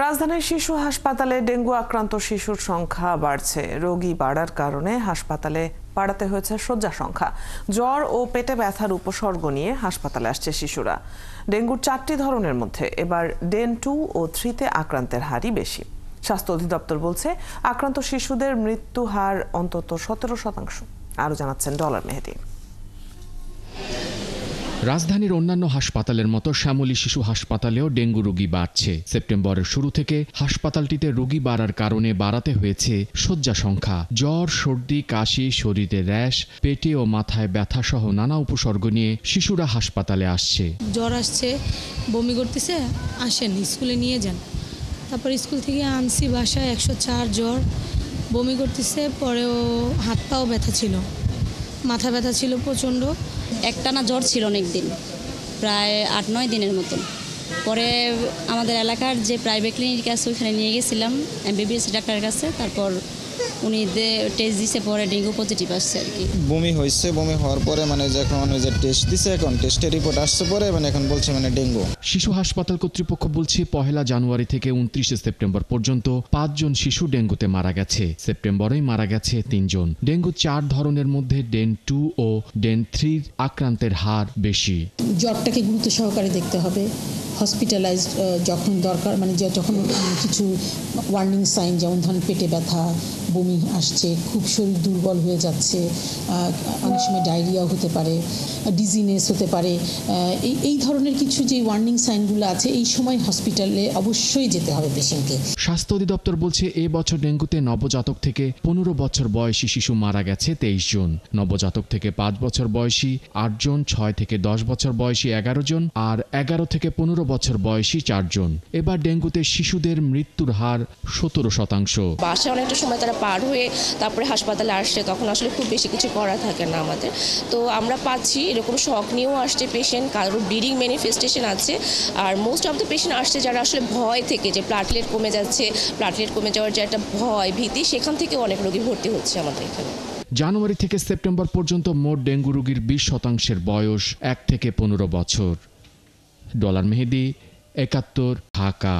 রাজধানীর শিশু হাসপাতালে ডেঙ্গু আক্রান্ত শিশুর সংখ্যা বাড়ছে। রোগী বাড়ার কারণে হাসপাতালে বাড়াতে হয়েছে শয্যা সংখ্যা। জ্বর ও পেটে ব্যথার উপসর্গ নিয়ে হাসপাতালে আসছে শিশুরা। ডেঙ্গুর 4টি ধরনের মধ্যে এবার ডেন 2 ও 3-তে আক্রান্তের হারই বেশি। স্বাস্থ্য অধিদপ্তর বলছে আক্রান্ত শিশুদের মৃত্যু হার অন্তত 17%। আরও জানাচ্ছেন ডলার মেহেদী। রাজধানীর অন্যান্য হাসপাতালের মতো শ্যামলী শিশু হাসপাতালেও ডেঙ্গু রোগী বাড়ছে। সেপ্টেম্বরের শুরু থেকে হাসপাতালটিতে রোগী বাড়ার কারণে বাড়াতে হয়েছে শয্যা সংখ্যা। জ্বর, সর্দি, কাশি, শরীরে র্যাশ, পেটে ও মাথায় ব্যথা সহ নানা উপসর্গ নিয়ে শিশুরা হাসপাতালে আসছে। জ্বর আসছে, বমি করতেছে, আসেন স্কুলে নিয়ে যান। তারপর স্কুল থেকে আনছি বাসায় 104 জ্বর, বমি করতেছে, পরেও হাত পাও ব্যথা ছিল, মাথা ব্যথা ছিল প্রচণ্ড। একটানা জ্বর ছিল অনেক দিন, প্রায় 8-9 দিনের মতন। পরে আমাদের এলাকার যে প্রাইভেট ক্লিনিক আছে ওইখানে নিয়ে গেছিলাম MBBS ডাক্তারের কাছে। তারপর উনি টেস্ট দিছে, পরে ডেঙ্গু পজিটিভ আসছে আর কি। বমি হয়েছে, বমি হওয়ার পরে যখন টেস্ট দিছে, এখন টেস্টের রিপোর্ট আসছে পরে এখন বলছে ডেঙ্গু। শিশু হাসপাতাল কর্তৃপক্ষ বলছে 1 জানুয়ারি থেকে 29 সেপ্টেম্বর পর্যন্ত 5 জন শিশু ডেঙ্গুতে মারা গেছে। সেপ্টেম্বরেই মারা গেছে 3 জন। ডেঙ্গু 4 ধরনের মধ্যে ডেন 2 ও ডেন 3 আক্রান্তের হার বেশি। জ্বরটাকে গুরুত্ব সহকারে দেখতে হবে। হসপিটালাইজড যখন দরকার, যখন কিছু ওয়ার্নিং সাইন, যেমন ধরেন পেটে ব্যথা, বমি আসছে, খুব শরীর দুর্বল হয়ে যাচ্ছে, অনেক সময় ডায়রিয়াও হতে পারে, ডিজিনেস হতে পারে, এই ধরনের কিছু যে ওয়ার্নিং সাইনগুলো আছে, এই সময় হসপিটালে অবশ্যই যেতে হবে পেশেন্টকে। স্বাস্থ্য অধিদপ্তর বলছে এবছর ডেঙ্গুতে নবজাতক থেকে 15 বছর বয়সী শিশু মারা গেছে 23 জন। নবজাতক থেকে 5 বছর বয়সী 8 জন, 6 থেকে 10 বছর বয়সী 11 জন আর 11 থেকে 15 বছর বয়সী 4 জন। এবার ডেঙ্গুতে শিশুদের মৃত্যুর হার 17%। বাসায় অনেকটা সময় তারা পার হয়ে তারপরে হাসপাতালে আসছে, তখন আসলে খুব বেশি কিছু করা থাকে না আমাদের। তো আমরা পাচ্ছি এরকম শখ নিয়েও আসছে পেশেন্ট, কারোর ব্লিডিং ম্যানিফেস্টেশন আছে। আর মোস্ট অফ দ্য পেশেন্ট আসছে যারা আসলে ভয় থেকে, যে প্লাটলেট কমে যাচ্ছে, প্লাটলেট কমে যাওয়ার যে একটা ভয় ভীতি, সেখান থেকে অনেক রোগী ভর্তি হচ্ছে আমাদের এখানে। জানুয়ারি থেকে সেপ্টেম্বর পর্যন্ত মোট ডেঙ্গু রোগীর 20% বয়স 1 থেকে 15 বছর। ডলার মেহেদী, 71, ঢাকা।